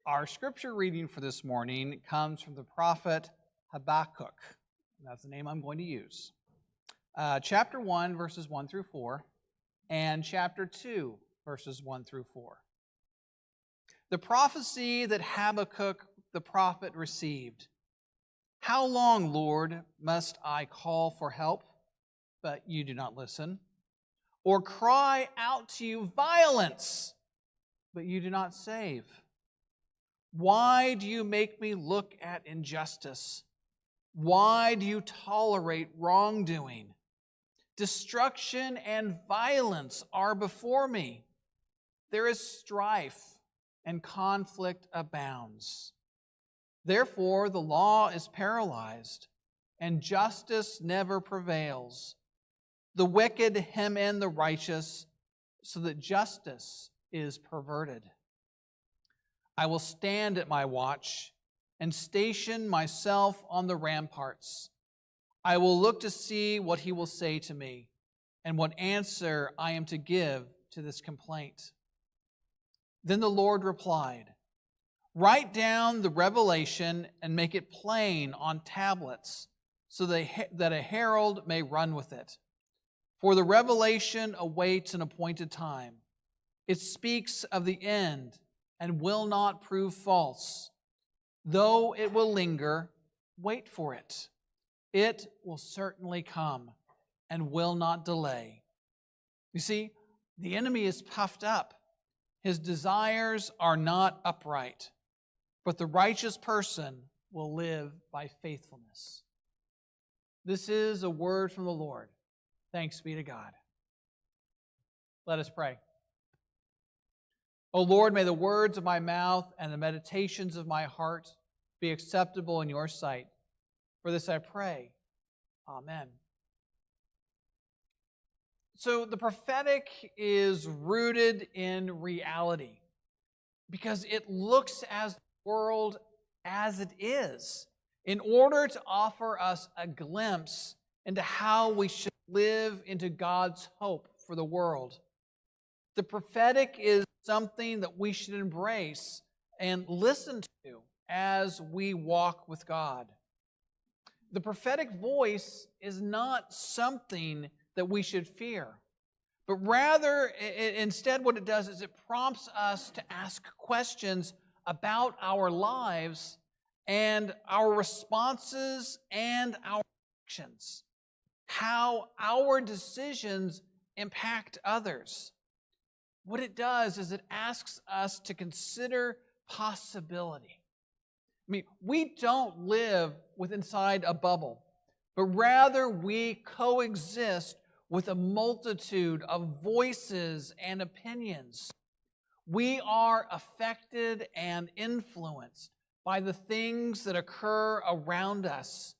Our scripture reading for this morning comes from the prophet Habakkuk. That's the name I'm going to use. Chapter 1, verses 1 through 4, and chapter 2, verses 1 through 4. The prophecy that Habakkuk the prophet received. How long, Lord, must I call for help, but you do not listen? Or cry out to you violence, but you do not save? Why do you make me look at injustice? Why do you tolerate wrongdoing? Destruction and violence are before me. There is strife and conflict abounds. Therefore, the law is paralyzed, and justice never prevails. The wicked hem in the righteous, so that justice is perverted. I will stand at my watch and station myself on the ramparts. I will look to see what he will say to me and what answer I am to give to this complaint. Then the Lord replied, write down the revelation and make it plain on tablets so that a herald may run with it. For the revelation awaits an appointed time. It speaks of the end and will not prove false. Though it will linger, wait for it. It will certainly come and will not delay. You see, the enemy is puffed up. His desires are not upright, but the righteous person will live by faithfulness. This is a word from the Lord. Thanks be to God. Let us pray. O Lord, may the words of my mouth and the meditations of my heart be acceptable in your sight. For this I pray. Amen. So the prophetic is rooted in reality because it looks at the world as it is in order to offer us a glimpse into how we should live into God's hope for the world. The prophetic is something that we should embrace and listen to as we walk with God. The prophetic voice is not something that we should fear, but rather, instead what it does is it prompts us to ask questions about our lives and our responses and our actions, how our decisions impact others. What it does is it asks us to consider possibility. I mean, we don't live inside a bubble, but rather we coexist with a multitude of voices and opinions. We are affected and influenced by the things that occur around us.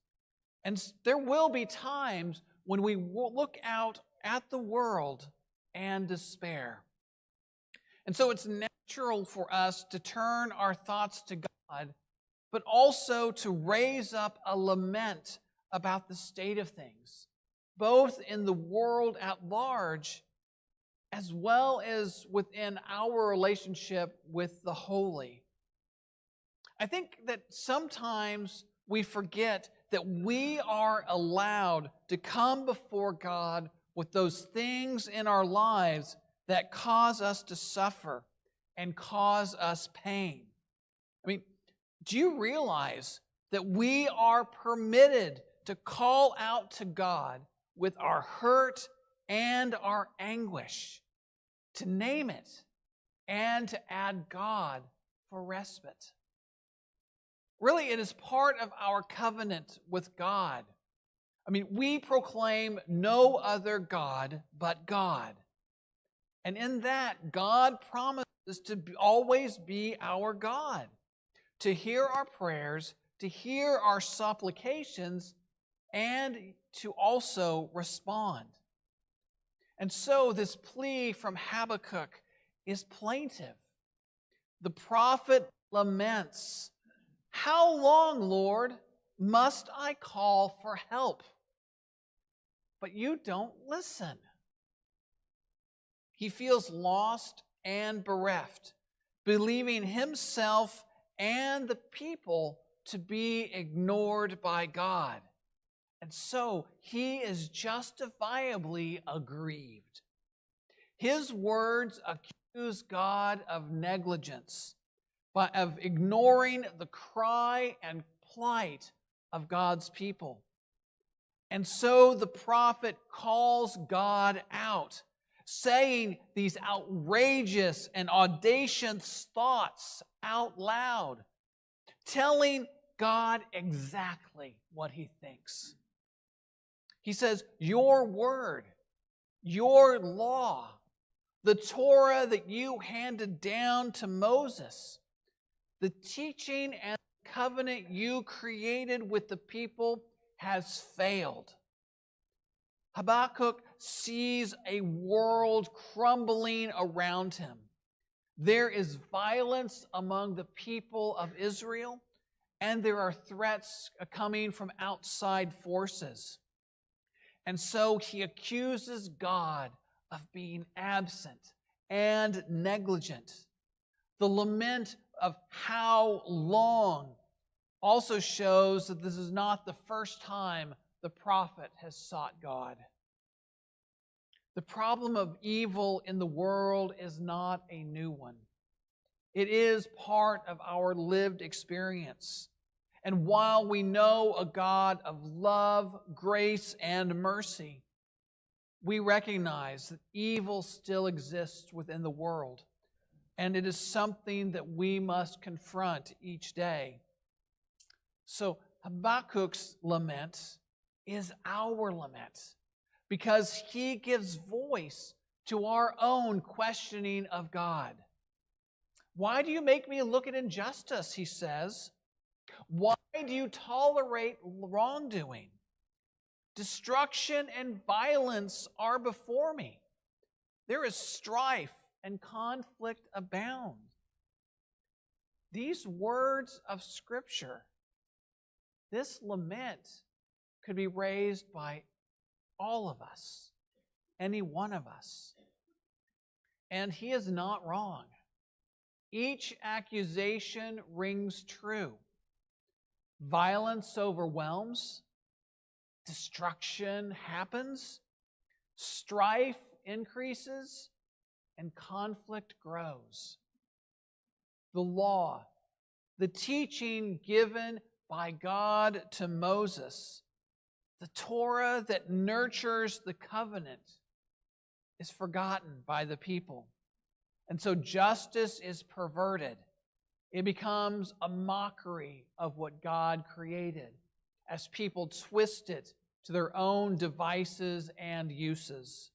And there will be times when we look out at the world and despair. And so it's natural for us to turn our thoughts to God, but also to raise up a lament about the state of things, both in the world at large, as well as within our relationship with the holy. I think that sometimes we forget that we are allowed to come before God with those things in our lives that cause us to suffer and cause us pain. I mean, do you realize that we are permitted to call out to God with our hurt and our anguish, to name it, and to add God for respite? Really, it is part of our covenant with God. I mean, we proclaim no other God but God. And in that, God promises to always be our God, to hear our prayers, to hear our supplications, and to also respond. And so this plea from Habakkuk is plaintive. The prophet laments, how long, Lord, must I call for help? But you don't listen. He feels lost and bereft, believing himself and the people to be ignored by God. And so he is justifiably aggrieved. His words accuse God of negligence, of ignoring the cry and plight of God's people. And so the prophet calls God out, saying these outrageous and audacious thoughts out loud, telling God exactly what he thinks. He says, your word, your law, the Torah that you handed down to Moses, the teaching and covenant you created with the people has failed. Habakkuk sees a world crumbling around him. There is violence among the people of Israel, and there are threats coming from outside forces. And so he accuses God of being absent and negligent. The lament of how long also shows that this is not the first time the prophet has sought God. The problem of evil in the world is not a new one. It is part of our lived experience. And while we know a God of love, grace, and mercy, we recognize that evil still exists within the world. And it is something that we must confront each day. So Habakkuk's lament is our lament because he gives voice to our own questioning of God. Why do you make me look at injustice, he says? Why do you tolerate wrongdoing? Destruction and violence are before me. There is strife and conflict abound. These words of Scripture, this lament, could be raised by all of us, any one of us. And he is not wrong. Each accusation rings true. Violence overwhelms. Destruction happens. Strife increases. And conflict grows. The law, the teaching given by God to Moses, the Torah that nurtures the covenant, is forgotten by the people. And so justice is perverted. It becomes a mockery of what God created as people twist it to their own devices and uses.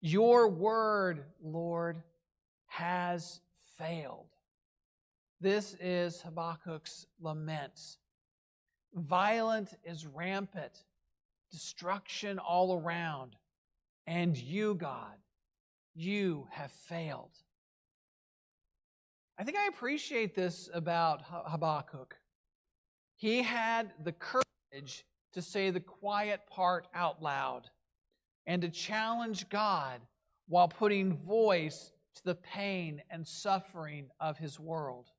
Your word, Lord, has failed. This is Habakkuk's lament. Violence is rampant, destruction all around, and you, God, you have failed. I think I appreciate this about Habakkuk. He had the courage to say the quiet part out loud and to challenge God while putting voice to the pain and suffering of his world.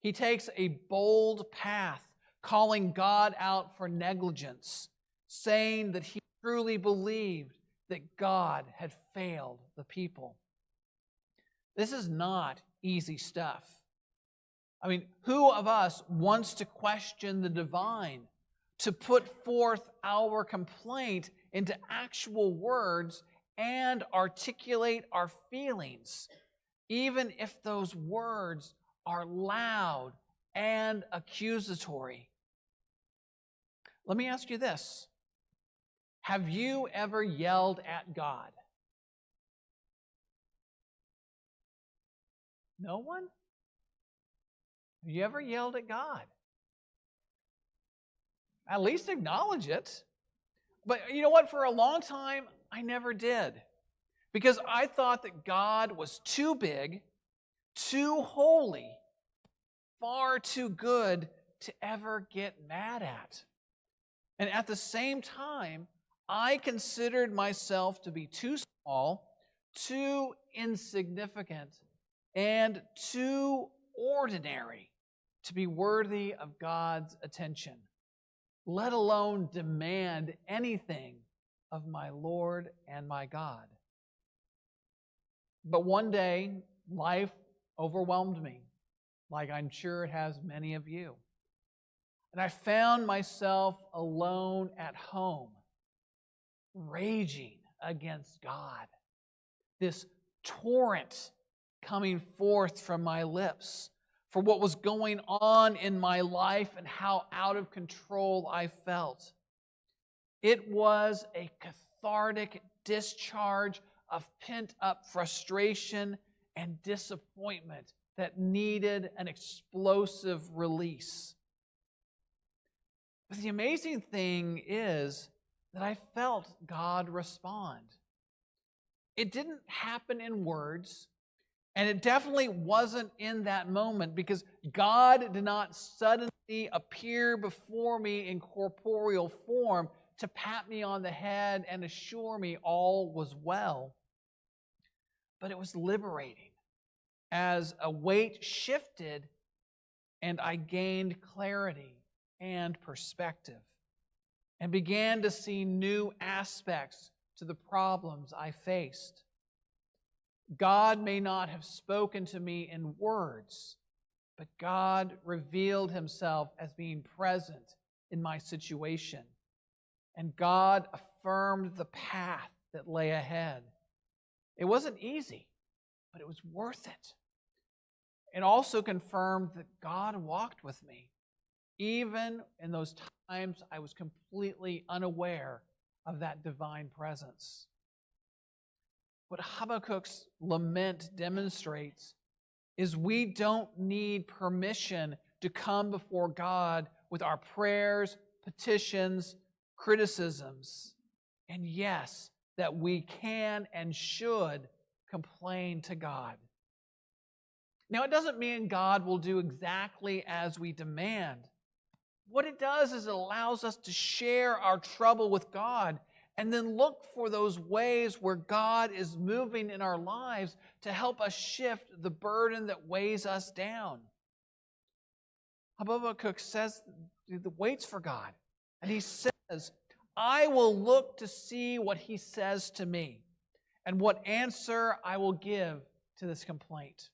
He takes a bold path, calling God out for negligence, saying that he truly believed that God had failed the people. This is not easy stuff. I mean, who of us wants to question the divine, to put forth our complaint into actual words and articulate our feelings, even if those words are loud and accusatory? Let me ask you this. Have you ever yelled at God? No one? Have you ever yelled at God? At least acknowledge it. But you know what? For a long time, I never did. Because I thought that God was too big, too holy, far too good to ever get mad at. And at the same time, I considered myself to be too small, too insignificant, and too ordinary to be worthy of God's attention, let alone demand anything of my Lord and my God. But one day, life overwhelmed me, like I'm sure it has many of you. And I found myself alone at home, raging against God. This torrent coming forth from my lips for what was going on in my life and how out of control I felt. It was a cathartic discharge of pent-up frustration and disappointment that needed an explosive release. But the amazing thing is that I felt God respond. It didn't happen in words, and it definitely wasn't in that moment, because God did not suddenly appear before me in corporeal form to pat me on the head and assure me all was well. But it was liberating as a weight shifted and I gained clarity and perspective and began to see new aspects to the problems I faced. God may not have spoken to me in words, but God revealed himself as being present in my situation. And God affirmed the path that lay ahead. It wasn't easy, but it was worth it. It also confirmed that God walked with me, even in those times I was completely unaware of that divine presence. What Habakkuk's lament demonstrates is we don't need permission to come before God with our prayers, petitions, criticisms. And yes, that we can and should complain to God. Now, it doesn't mean God will do exactly as we demand. What it does is it allows us to share our trouble with God and then look for those ways where God is moving in our lives to help us shift the burden that weighs us down. Habakkuk says, waits for God. And he says, I will look to see what he says to me and what answer I will give to this complaint.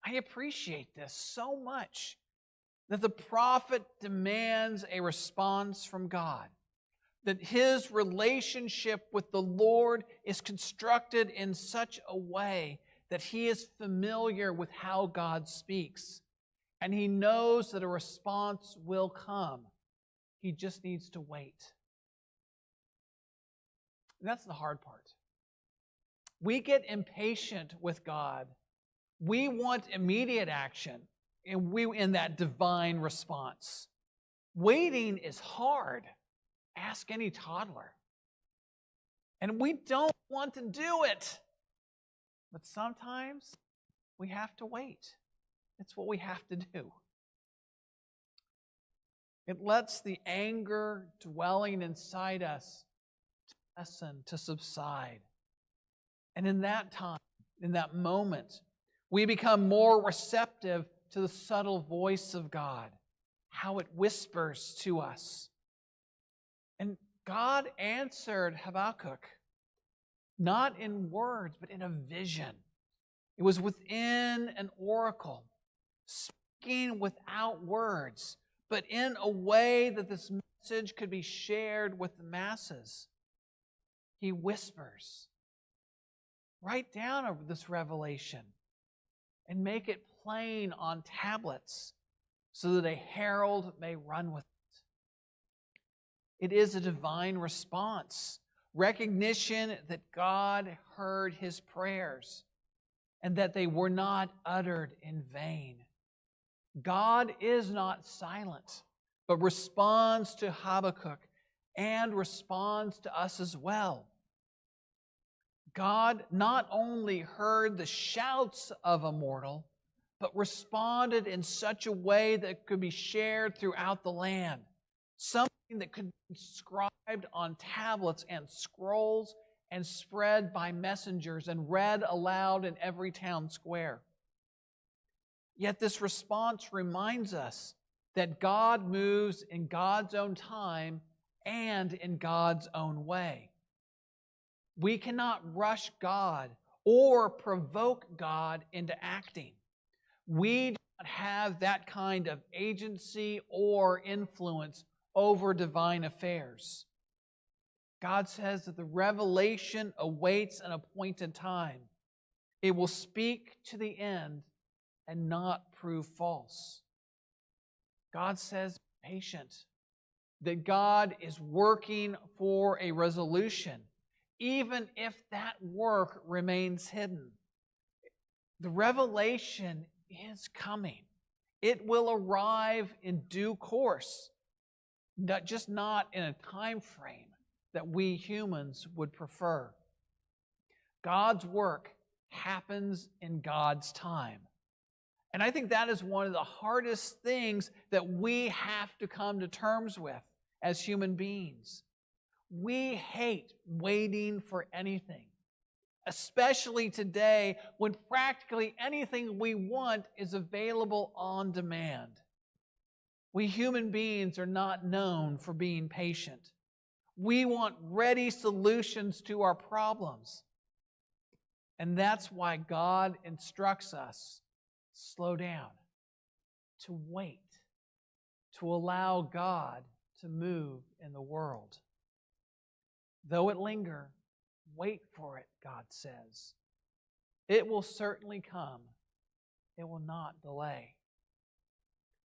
I appreciate this so much, that the prophet demands a response from God, that his relationship with the Lord is constructed in such a way that he is familiar with how God speaks, and he knows that a response will come. He just needs to wait. And that's the hard part. We get impatient with God. We want immediate action in that divine response. Waiting is hard. Ask any toddler. And we don't want to do it. But sometimes we have to wait. It's what we have to do. It lets the anger dwelling inside us to lessen, to subside. And in that time, in that moment, we become more receptive to the subtle voice of God, how it whispers to us. And God answered Habakkuk, not in words, but in a vision. It was within an oracle, speaking without words, but in a way that this message could be shared with the masses. He whispers. Write down this revelation and make it plain on tablets so that a herald may run with it. It is a divine response, recognition that God heard his prayers and that they were not uttered in vain. God is not silent, but responds to Habakkuk and responds to us as well. God not only heard the shouts of a mortal, but responded in such a way that it could be shared throughout the land. Something that could be inscribed on tablets and scrolls and spread by messengers and read aloud in every town square. Yet this response reminds us that God moves in God's own time and in God's own way. We cannot rush God or provoke God into acting. We do not have that kind of agency or influence over divine affairs. God says that the revelation awaits an appointed time. It will speak to the end and not prove false. God says, patient, that God is working for a resolution, even if that work remains hidden. The revelation is coming. It will arrive in due course, not in a time frame that we humans would prefer. God's work happens in God's time. And I think that is one of the hardest things that we have to come to terms with as human beings. We hate waiting for anything, especially today when practically anything we want is available on demand. We human beings are not known for being patient. We want ready solutions to our problems. And that's why God instructs us to slow down, to wait, to allow God to move in the world. Though it linger, wait for it, God says. It will certainly come. It will not delay.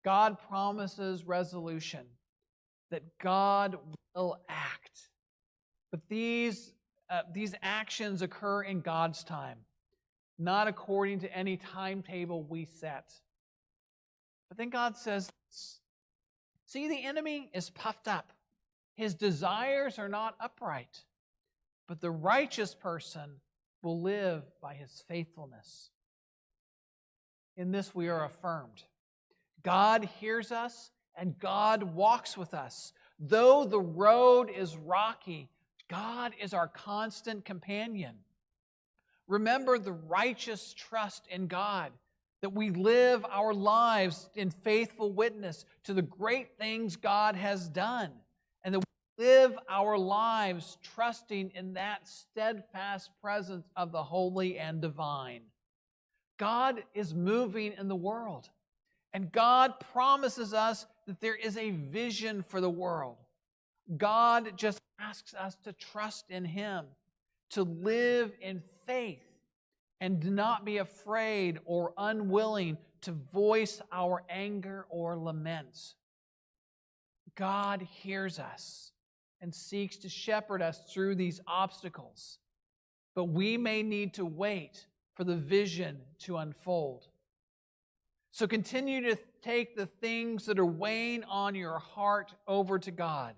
God promises resolution, that God will act. But these actions occur in God's time, not according to any timetable we set. But then God says, see, the enemy is puffed up. His desires are not upright, but the righteous person will live by his faithfulness. In this we are affirmed. God hears us and God walks with us. Though the road is rocky, God is our constant companion. Remember the righteous trust in God, that we live our lives in faithful witness to the great things God has done, and that we live our lives trusting in that steadfast presence of the holy and divine. God is moving in the world, and God promises us that there is a vision for the world. God just asks us to trust in Him, to live in faith, and do not be afraid or unwilling to voice our anger or laments. God hears us and seeks to shepherd us through these obstacles, but we may need to wait for the vision to unfold. So continue to take the things that are weighing on your heart over to God.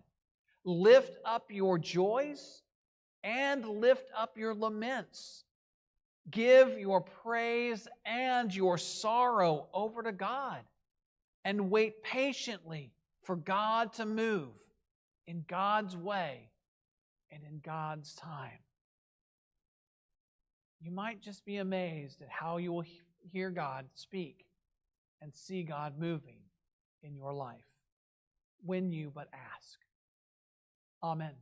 Lift up your joys and lift up your laments. Give your praise and your sorrow over to God, and wait patiently for God to move in God's way and in God's time. You might just be amazed at how you will hear God speak and see God moving in your life when you but ask. Amen.